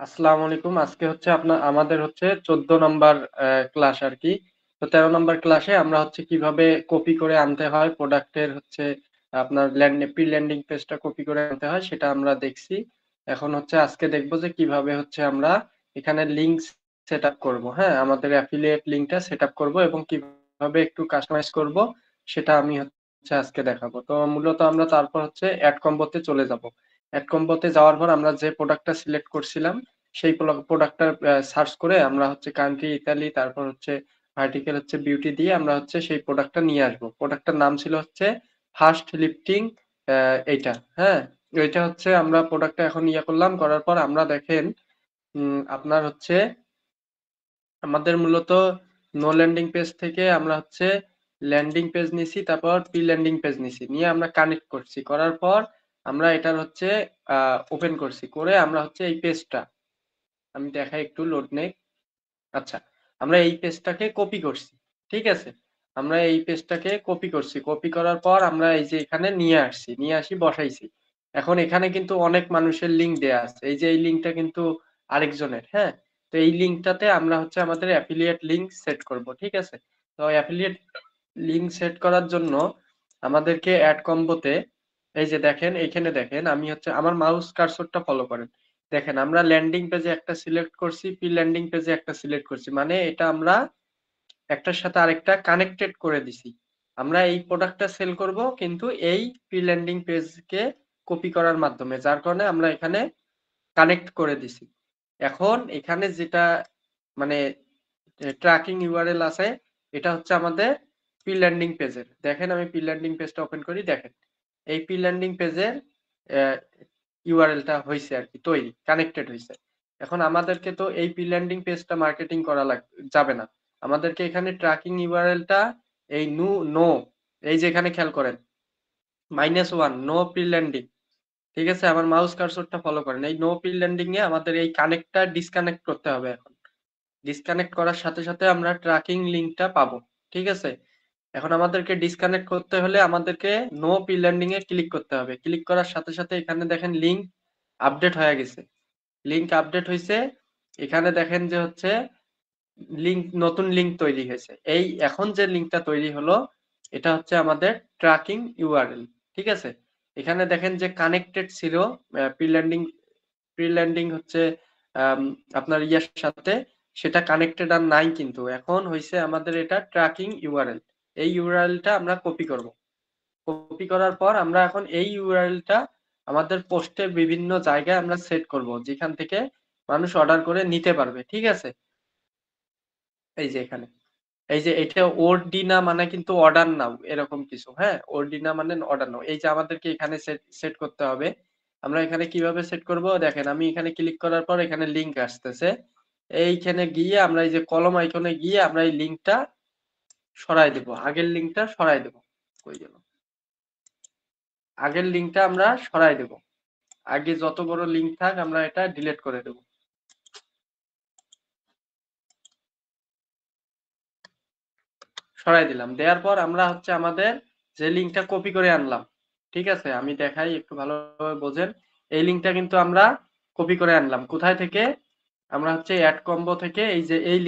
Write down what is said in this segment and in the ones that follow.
আসসালামু আলাইকুম। আজকে হচ্ছে আমাদের হচ্ছে 14 নাম্বার ক্লাস আর কি। তো 13 নাম্বার ক্লাসে আমরা হচ্ছে কিভাবে কপি করে আনতে হয় প্রোডাক্টের হচ্ছে আপনার প্রি ল্যান্ডিং পেজটা কপি করে আনতে হয় সেটা আমরা দেখছি। এখন হচ্ছে আজকে দেখবো যে কিভাবে হচ্ছে আমরা এখানে লিংক সেট আপ করবো। হ্যাঁ, আমাদের অ্যাফিলিয়েট লিঙ্কটা সেট আপ করবো এবং কিভাবে একটু কাস্টমাইজ করব সেটা আমি হচ্ছে আজকে দেখাবো। তো মূলত আমরা তারপর হচ্ছে অ্যাড কম্বোতে চলে যাব। অ্যাড কম্বোতে যাওয়ার পর আমরা যে প্রোডাক্টটা সিলেক্ট করছিলাম সেই প্রোডাক্টটা সার্চ করে আমরা হচ্ছে কান্ট্রি ইতালি, তারপর হচ্ছে ভার্টিক্যাল হচ্ছে বিউটি দিয়ে আমরা হচ্ছে সেই প্রোডাক্টটা নিয়ে আসবো। প্রোডাক্টটার নাম ছিল হচ্ছে ফার্স্ট লিফটিং, এইটা। হ্যাঁ, এইটা হচ্ছে আমরা প্রোডাক্টটা এখন করলাম, করার পর আমরা দেখেন আপনার হচ্ছে আমাদের মূলত নো ল্যান্ডিং পেজ থেকে আমরা হচ্ছে ল্যান্ডিং পেজ নিছি, তারপর প্রি ল্যান্ডিং পেজ নিছি, নিয়ে আমরা কানেক্ট করছি, করার পর আমরা এটার হচ্ছে ওপেন করছি, করে আমরা হচ্ছে এই পেজটা আমি দেখাই একটু লোড নেই। আচ্ছা, আমরা এই পেজটাকে কপি করছি। ঠিক আছে, আমরা এই পেজটাকে কপি করছি, কপি করার পর আমরা এই যে এখানে নিয়ে আসি বসাইছি। এখন এখানে কিন্তু অনেক মানুষের লিঙ্ক দেয়া আছে, এই যে এই লিঙ্কটা কিন্তু আরেকজনের। হ্যাঁ, তো এই লিঙ্কটাতে আমরা হচ্ছে আমাদের অ্যাফিলিয়েট লিঙ্ক সেট করব। ঠিক আছে, তো অ্যাফিলিয়েট লিঙ্ক সেট করার জন্য আমাদেরকে অ্যাড কম্বোতে এই যে দেখেন, এইখানে দেখেন আমি হচ্ছে আমার মাউস কার্সরটা ফলো করেন। দেখেন আমরা ল্যান্ডিং পেজে একটা সিলেক্ট করছি, প্রি ল্যান্ডিং পেজে একটা সিলেক্ট করছি, মানে এটা আমরা একটার সাথে আরেকটা কানেক্টেড করে দিছি। আমরা এই প্রোডাক্টটা সেল করব কিন্তু এই প্রি ল্যান্ডিং পেজকে কপি করার মাধ্যমে, যার কারণে আমরা এখানে কানেক্ট করে দিছি। এখন এখানে যেটা মানে ট্র্যাকিং ইউআরএল আছে, এটা হচ্ছে আমাদের প্রি ল্যান্ডিং পেজের। দেখেন আমি প্রি ল্যান্ডিং পেজটা ওপেন করি, দেখেন এই প্রি ল্যান্ডিং পেজের ইউআরএলটা হইছে আর কি, তৈরি কানেক্টেড হইছে। এখন আমাদেরকে তো এই প্রি ল্যান্ডিং পেজটা মার্কেটিং করা যাবে না, আমাদেরকে এখানে ট্র্যাকিং ইউআরএলটা এই নো এই যে এখানে খেয়াল করেন -1 নো প্রি ল্যান্ডিং। ঠিক আছে, আমার মাউস কার্সরটা ফলো করেন, এই নো প্রি ল্যান্ডিং এ আমাদের এই কানেক্টটা ডিসকানেক্ট করতে হবে। এখন ডিসকানেক্ট করার সাথে সাথে আমরা ট্র্যাকিং লিংকটা পাবো। ঠিক আছে, এখন আমাদেরকে ডিসকানেক্ট করতে হলে আমাদেরকে নো প্রি ল্যান্ডিং এ ক্লিক করতে হবে। ক্লিক করার সাথে সাথে এখানে দেখেন লিংক আপডেট হয়ে গেছে, লিংক আপডেট হয়েছে। এখানে দেখেন যে হচ্ছে লিংক, নতুন লিংক তৈরি হয়েছে। এই এখন যে লিংকটা তৈরি হলো এটা হচ্ছে আমাদের ট্র্যাকিং ইউআরএল। ঠিক আছে, এখানে দেখেন যে কানেক্টেড ছিল প্রি ল্যান্ডিং হচ্ছে আপনার ইয়ার সাথে, সেটা কানেক্টেড আর নাই, কিন্তু এখন হয়েছে আমাদের এটা ট্র্যাকিং ইউআরএল। এই ইউআরএলটা আমরা কপি করব। কপি করার পর আমরা এখন এই ইউআরএলটা আমাদের পোস্টের বিভিন্ন জায়গায় আমরা সেট করব, যেখান থেকে মানুষ অর্ডার করে নিতে পারবে। ঠিক আছে, এই যে এখানে এই যে এটা ওরডিনা মানে কিন্তু অর্ডার নাও এরকম কিছু। হ্যাঁ, ওরডিনা মানে অর্ডার নাও, এই যে আমাদেরকে এখানে সেট সেট করতে হবে। আমরা এখানে কিভাবে সেট করব, দেখেন আমি এখানে ক্লিক করার পর এখানে লিংক আসতেছে, এইখানে গিয়ে আমরা এই যে কলম আইকনে গিয়ে আমরা এই লিংকটা সরাই দেব, আগের লিংকটা সরাই দেব। কই গেল, আগের লিংকটা আমরা সরাই দেব, আগে যত বড় লিংক থাক আমরা এটা ডিলিট করে দেব। সরাই দিলাম, দেওয়ার পর আমরা হচ্ছে আমাদের যে লিংকটা কপি করে আনলাম, ঠিক আছে আমি দেখাই একটু ভালোভাবে বোঝেন। এই লিংকটা কিন্তু আমরা কপি করে আনলাম কোথায় থেকে, আমরা হচ্ছে অ্যাড কম্বো থেকে। এই যে এই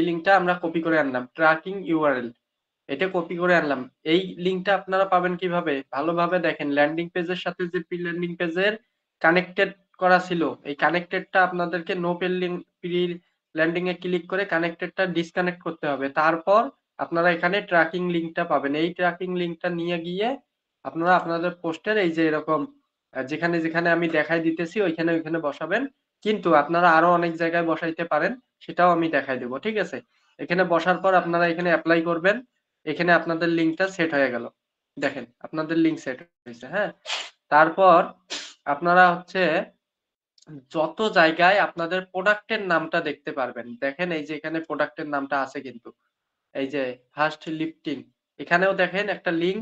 লিংকটা আমরা কপি করে আনলাম, ট্র্যাকিং ইউআরএল, এটা কপি করে আনলাম। এই লিংকটা আপনারা পাবেন কিভাবে, ভালোভাবে দেখেন ল্যান্ডিং পেজের সাথে যে প্রি ল্যান্ডিং পেজের কানেক্টেড করা ছিল, এই কানেক্টেডটা আপনাদেরকে নো প্রি ল্যান্ডিং এ ক্লিক করে কানেক্টেডটা ডিসকানেক্ট করতে হবে। তারপর আপনারা এখানে ট্র্যাকিং লিংকটা পাবেন, এই ট্র্যাকিং লিংকটা নিয়ে গিয়ে আপনারা আপনাদের পোস্টের এই যে এরকম যেখানে যেখানে আমি দেখাই দিতেছি ওইখানে ওইখানে বসাবেন। কিন্তু আপনারা আরো অনেক জায়গায় বসাইতে পারেন, সেটাও আমি দেখাই দেবো। ঠিক আছে, এখানে বসার পর আপনারা এখানে অ্যাপ্লাই করবেন, এখানে আপনাদের লিংকটা সেট হয়ে গেল। দেখেন আপনাদের লিংক সেট হয়েছে। হ্যাঁ, তারপর আপনারা হচ্ছে যত জায়গায় আপনাদের প্রোডাক্টের নামটা দেখতে পারবেন, দেখেন এই যে এখানে প্রোডাক্টের নামটা আছে কিন্তু, এই যে ফার্স্ট লিফটিং, এখানেও দেখেন একটা লিংক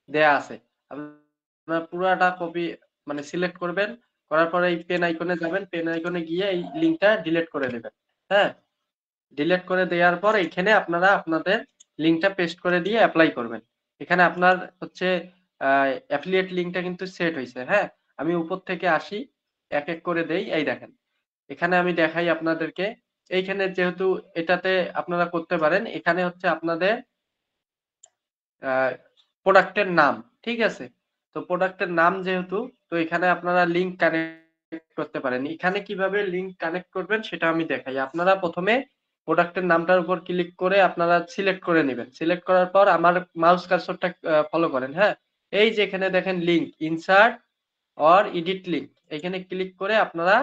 দেয়া আছে। আপনারা পুরাটা কপি মানে সিলেক্ট করবেন, করার পরে এই পেন আইকনে যাবেন, পেন আইকনে গিয়ে এই লিংকটা ডিলিট করে দেবেন। হ্যাঁ, ডিলিট করে দেওয়ার পর এখানে আপনারা আপনাদের লিংকটা পেস্ট করে দিয়ে অ্যাপ্লাই করবেন। এখানে আপনার হচ্ছে অ্যাফিলিয়েট লিংকটা কিন্তু সেট হয়েছে। হ্যাঁ, আমি উপর থেকে আসি, এক এক করে দেই, এই দেখেন এখানে আমি দেখাই আপনাদেরকে। এইখানে যেহেতু এটাতে আপনারা করতে পারেন। এখানে হচ্ছে আপনাদের আ প্রোডাক্টের নাম। ঠিক আছে? তো প্রোডাক্টের নাম যেহেতু তো এখানে আপনারা লিঙ্ক কানেক্ট করতে পারেন। এখানে কিভাবে লিঙ্ক কানেক্ট করবেন সেটা আমি দেখাই। আপনারা ১ম এ প্রোডাক্টের নামটার উপর ক্লিক করে আপনারা সিলেক্ট করে নিবেন। সিলেক্ট করার পর আমার মাউস কার্সরটা ফলো করেন, হ্যাঁ? এই যে এখানে দেখেন link, insert or edit link. এখানে ক্লিক করে আপনারা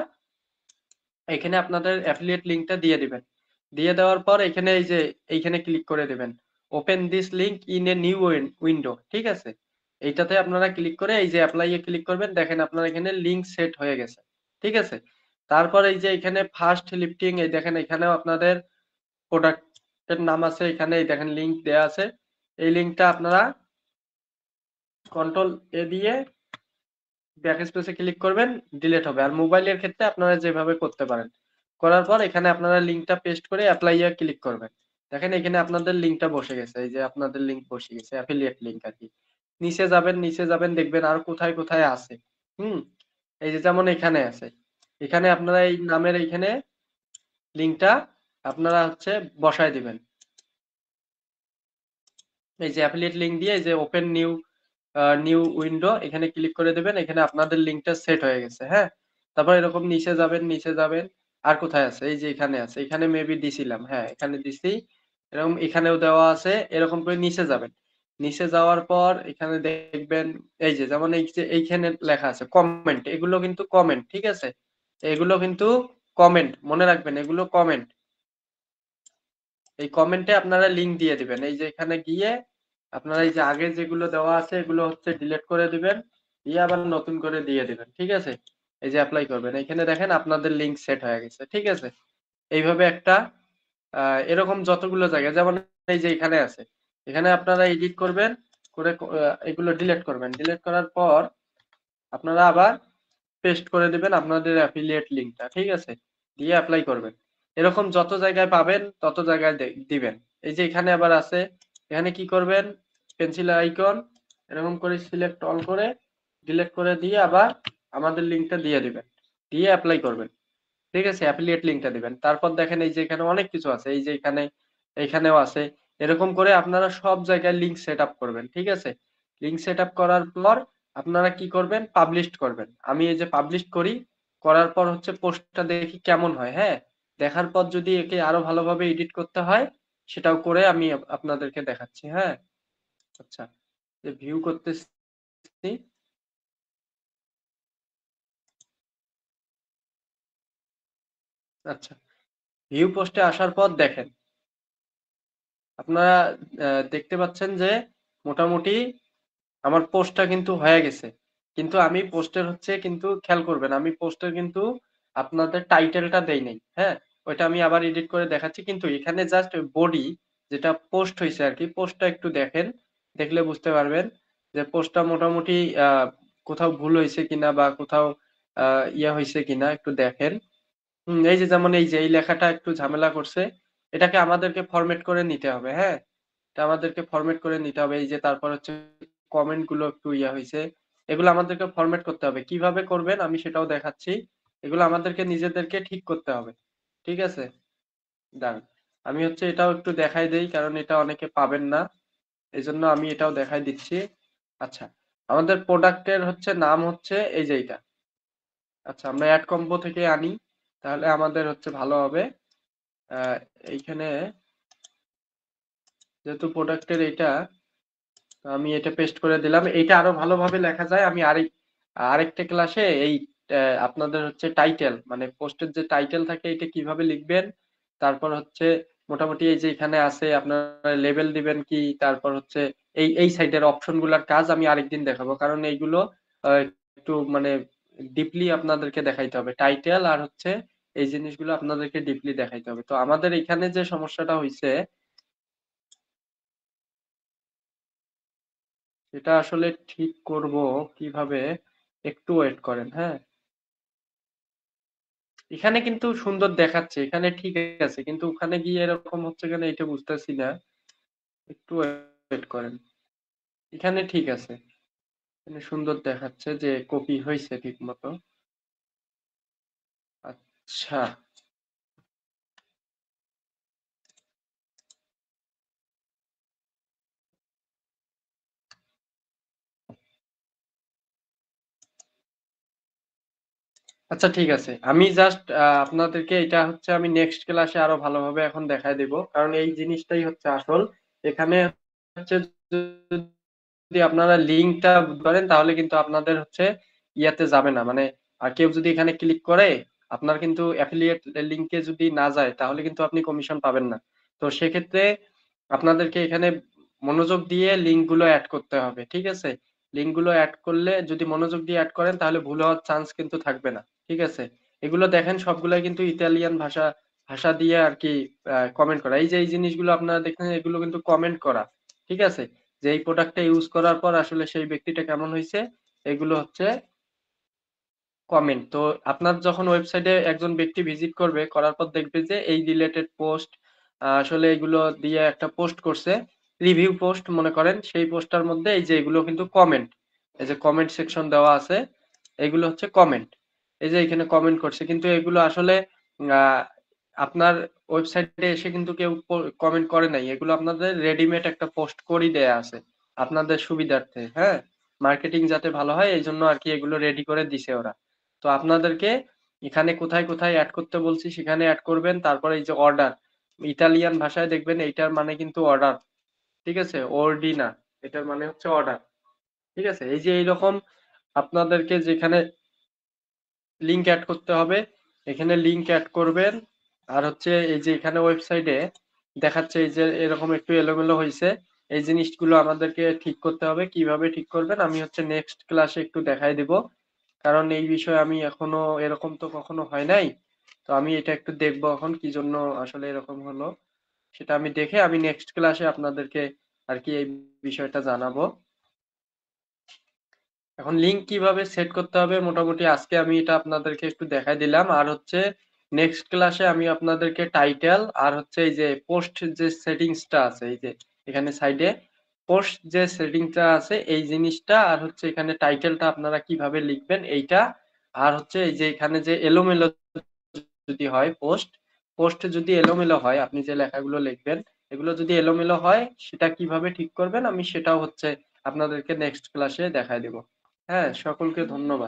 এখানে আপনাদের অ্যাফিলিয়েট লিঙ্কটা দিয়ে দিবেন। দিয়ে দেওয়ার পর এখানে এই যে এইখানে ক্লিক করে দিবেন। Open this link in a new window. ঠিক আছে? এইটাতে আপনারা ক্লিক করে এই যে এপ্লাই এ ক্লিক করবেন। দেখেন আপনার এখানে লিঙ্ক সেট হয়ে গেছে। ঠিক আছে? তারপর এই যে এখানে ফার্স্ট লিফটিং এই দেখেন এখানেও আপনাদের প্রোডাক্ট এর নাম আছে। এখানে এই দেখেন লিঙ্ক দেয়া আছে। এই লিঙ্কটা আপনারা কন্ট্রোল এ দিয়ে ব্যাকস্পেস এ ক্লিক করবেন, ডিলিট হবে। আর মোবাইলের ক্ষেত্রে আপনারা যেভাবে করতে পারেন। করার পর এখানে আপনারা লিঙ্কটা পেস্ট করে এপ্লাই এ ক্লিক করবেন। দেখেন এখানে আপনাদের লিঙ্কটা বসে গেছে। এই যে আপনাদের লিঙ্ক বসে গেছে। অ্যাফিলিয়েট লিঙ্ক আরকি। নিচে যাবেন দেখবেন আর কোথায়, কোথায় আছে। হুম? এই যে যেমন এখানে আছে। এখানে আপনারা এই নামের এইখানে লিঙ্কটা আপনারা হচ্ছে বসায় দিবেন। এই যে অ্যাফিলিয়েট লিঙ্ক দিয়ে এই যে ওপেন নিউ উইন্ডো এখানে ক্লিক করে দিবেন। এখানে আপনাদের লিঙ্কটা সেট হয়ে গেছে। হ্যাঁ? তারপর এরকম নিচে যাবেন। আর কোথায় আছে? এই যে এখানে আছে। এখানে মেবি দিছিলাম। হ্যাঁ, এখানে দিছি। এরকম এখানেও দেওয়া আছে। এরকম করে নিচে যাবেন। নিচে যাওয়ার পর এখানে দেখবেন এই যে যেমন এই যে এইখানে লেখা আছে কমেন্ট। এগুলো কিন্তু কমেন্ট। ঠিক আছে? এগুলো কিন্তু কমেন্ট। মনে রাখবেন এগুলো কমেন্ট। এই কমেন্টে আপনারা লিঙ্ক দিয়ে দিবেন। এই যে এখানে গিয়ে আপনারা এই যে আগে যেগুলো দেওয়া আছে এগুলো হচ্ছে ডিলিট করে দিবেন। দিয়ে আবার নতুন করে দিয়ে দিবেন। ঠিক আছে? এই যে এপ্লাই করবেন। এখানে দেখেন আপনাদের লিঙ্ক সেট হয়ে গেছে। ঠিক আছে? এইভাবে একটা আ এরকম যতগুলো জায়গা যেমন এই যে এখানে আছে। এখানে আপনারা এডিট করবেন, করে এগুলো ডিলিট করবেন। ডিলিট করার পর আপনারা আবার পেস্ট করে দিবেন আপনাদের অ্যাফিলিয়েট লিঙ্কটা। ঠিক আছে? দিয়ে এপ্লাই করবেন। এরকম যত জায়গায় পাবেন তত জায়গায় দিবেন। এই যে এখানে আবার আছে, এখানে কি করবেন? পেন্সিল আইকন এরকম করে সিলেক্ট অল করে ডিলিট করে দিয়ে আবার আমাদের লিঙ্কটা দিয়ে দিবেন। দিয়ে এপ্লাই করবেন। ঠিক আছে? অ্যাফিলিয়েট লিঙ্কটা দিবেন। তারপর দেখেন এই যে এখানে অনেক কিছু আছে। এই যে এখানেও আছে। এরকম করে আপনারা সব জায়গায় লিঙ্ক সেটআপ করবেন। ঠিক আছে? লিঙ্ক সেটআপ করার পর আপনারা কি করবেন? পাবলিশড করবেন। আমি এই যে পাবলিশ করি, করার পর হচ্ছে পোস্টটা দেখি কেমন হয়, হ্যাঁ? দেখার পর যদি একে আরো ভালোভাবে এডিট করতে হয়, সেটাও করে আমি আপনাদেরকে দেখাচ্ছি, হ্যাঁ? আচ্ছা। যে ভিউ করতেছি। আচ্ছা। ভিউ পোস্টে আসার পর দেখেন আপনারা দেখতে পাচ্ছেন যে মোটামুটি আমার পোস্টটা কিন্তু হয়ে গেছে। কিন্তু আমি পোস্টের হচ্ছে কিন্তু খেয়াল করবেন আমি পোস্টের কিন্তু আপনাদের টাইটেলটা দেই নাই। হ্যাঁ? ওইটা আমি আবার এডিট করে দেখাচ্ছি। কিন্তু এখানে জাস্ট বডি যেটা পোস্ট হইছে আরকি, পোস্টটা একটু দেখেন। দেখলে বুঝতে পারবেন যে পোস্টটা মোটামুটি আ কোথাও ভুল হইছে কিনা বা কোথাও আ হইছে কিনা একটু দেখেন। এই যে যেমন এই যে এই লেখাটা একটু ঝামেলা করছে। এটাকে আমাদেরকে ফরমেট করে নিতে হবে, হ্যাঁ? এটা আমাদেরকে ফরমেট করে নিতে হবে। এই যে তারপর হচ্ছে কমেন্ট গুলো একটু হইছে। এগুলো আমাদেরকে ফরমেট করতে হবে। কিভাবে করবেন আমি সেটাও দেখাচ্ছি। এগুলো আমাদেরকে নিজেদেরকে ঠিক করতে হবে। ঠিক আছে? দাঁড়ান। আমি হচ্ছে এটাও একটু দেখাই দেই কারণ এটা অনেকে পাবেন না। এজন্য আমি এটাও দেখাই দিচ্ছি। আচ্ছা। আমাদের প্রোডাক্ট এর হচ্ছে নাম হচ্ছে এই যে এইটা। আচ্ছা আমরা এড কম্বো থেকে আনি। তাহলে আমাদের হচ্ছে ভালো হবে। আ এইখানে যেহেতু প্রোডাক্ট এর এইটা আমি এটা পেস্ট করে দিলাম। এইটা আরো ভালোভাবে লেখা যায়। আমি আরেকটা ক্লাসে এই আপনাদের হচ্ছে টাইটেল মানে পোস্টের যে টাইটেল থাকে এটা কিভাবে লিখবেন, তারপর হচ্ছে মোটামুটি এই যে এখানে আছে আপনারা লেবেল দিবেন কি, তারপর হচ্ছে এই সাইডের অপশন গুলার কাজ আমি আরেকদিন দেখাবো। কারণ এইগুলো একটু মানে ডিপলি আপনাদেরকে দেখাইতে হবে। টাইটেল আর হচ্ছে এই জিনিসগুলো আপনাদেরকে ডিপলি দেখাইতে হবে। তো আমাদের এখানে যে সমস্যাটা হইছে সেটা আসলে ঠিক করব কিভাবে একটু ওয়েট করেন, হ্যাঁ? এখানে কিন্তু সুন্দর দেখাচ্ছে। এখানে ঠিক আছে। কিন্তু ওখানে গিয়ে এরকম হচ্ছে কেন এটা বুঝতেছি না। একটু ওয়েট করেন। এখানে ঠিক আছে। এখানে সুন্দর দেখাচ্ছে যে কপি হইছে ঠিকমতো। আচ্ছা। আচ্ছা ঠিক আছে। আমি জাস্ট আপনাদেরকে এটা হচ্ছে আমি নেক্সট ক্লাসে আরো ভালোভাবে এখন দেখায় দিব। কারণ এই জিনিসটাই হচ্ছে আসল। এখানে হচ্ছে যদি আপনারা লিঙ্কটা করেন তাহলে কিন্তু আপনাদের হচ্ছে ইয়াতে যাবে না। মানে আর কেউ যদি এখানে ক্লিক করে আপনার কিন্তু অ্যাফিলিয়েট লিংকে যদি না যায় তাহলে কিন্তু আপনি কমিশন পাবেন না। তো সেক্ষেত্রে আপনাদেরকে এখানে মনোযোগ দিয়ে লিঙ্ক গুলো এড করতে হবে। ঠিক আছে? লিঙ্ক গুলো এড করলে যদি মনোযোগ দিয়ে এড করেন তাহলে ভুল হওয়ার চান্স কিন্তু থাকবে না। ঠিক আছে? এগুলো দেখেন সবগুলাই কিন্তু ইতালিয়ান ভাষা ভাষা দিয়ে আরকি কমেন্ট করা। এই যে এই জিনিসগুলো আপনারা দেখছেন এগুলো কিন্তু কমেন্ট করা। ঠিক আছে? যে এই প্রোডাক্টটা ইউজ করার পর আসলে সেই ব্যক্তিটা কেমন হইছে এগুলো হচ্ছে কমেন্ট। তো আপনার যখন ওয়েবসাইটে একজন ব্যক্তি ভিজিট করবে, করার পর দেখবে যে এই রিলেটেড পোস্ট আসলে এগুলো দিয়ে একটা পোস্ট করছে। রিভিউ পোস্ট মনে করেন, সেই পোস্টটার মধ্যে এই যে এগুলো কিন্তু কমেন্ট। এই যে কমেন্ট সেকশন দেওয়া আছে, এগুলো হচ্ছে কমেন্ট। এই যে এখানে কমেন্ট করছে। কিন্তু এগুলো আসলে আ আপনার ওয়েবসাইটে এসে কিন্তু কেউ কমেন্ট করে নাই। এগুলো আপনাদের রেডিমেড একটা পোস্ট করেই দেয়া আছে। আপনাদের সুবিধার্থে, হ্যাঁ? মার্কেটিং যাতে ভালো হয় এইজন্য আরকি এগুলো রেডি করে দিছে ওরা। তো আপনাদেরকে এখানে কোথায় কোথায় অ্যাড করতে বলছি সেখানে অ্যাড করবেন। তারপরে এই যে অর্ডার, ইতালিয়ান ভাষায় দেখবেন এইটার মানে কিন্তু অর্ডার। ঠিক আছে? অর্ডি না। এটার মানে হচ্ছে অর্ডার। ঠিক আছে? এই যে এইরকম আপনাদেরকে যেখানে লিংক এড করতে হবে, এখানে লিংক এড করবেন। আর হচ্ছে এই যে এখানে ওয়েবসাইটে দেখাচ্ছে এই যে এরকম একটু এলোমেলো হইছে। এই জিনিসগুলো আমাদেরকে ঠিক করতে হবে। কিভাবে ঠিক করবেন আমি হচ্ছে নেক্সট ক্লাসে একটু দেখায় দিব। কারণ এই বিষয়ে আমি এখনো এরকম তো কখনো হয় নাই। তো আমি এটা একটু দেখবো এখন কি জন্য আসলে এরকম হলো। সেটা আমি দেখে আমি নেক্সট ক্লাসে আপনাদেরকে আরকি এই বিষয়টা জানাবো। এখন লিঙ্ক কিভাবে সেট করতে হবে মোটামুটি আজকে আমি এটা আপনাদেরকে একটু দেখাই দিলাম। আর হচ্ছে নেক্সট ক্লাসে আমি আপনাদেরকে টাইটেল আর হচ্ছে এই যে পোস্ট যে সেটিংসটা আছে এই যে এখানে সাইডে পোস্ট যে সেটিংসটা আছে এই জিনিসটা আর হচ্ছে এখানে টাইটেলটা আপনারা কিভাবে লিখবেন এইটা আর হচ্ছে এই যে এখানে যে এলোমেলো যদি হয় পোস্ট যদি এলোমেলো হয় আপনি যে লেখাগুলো লিখবেন এগুলো যদি এলোমেলো হয় সেটা কিভাবে ঠিক করবেন আমি সেটাও হচ্ছে আপনাদেরকে নেক্সট ক্লাসে দেখায় দিব। হ্যাঁ, সকলকে ধন্যবাদ।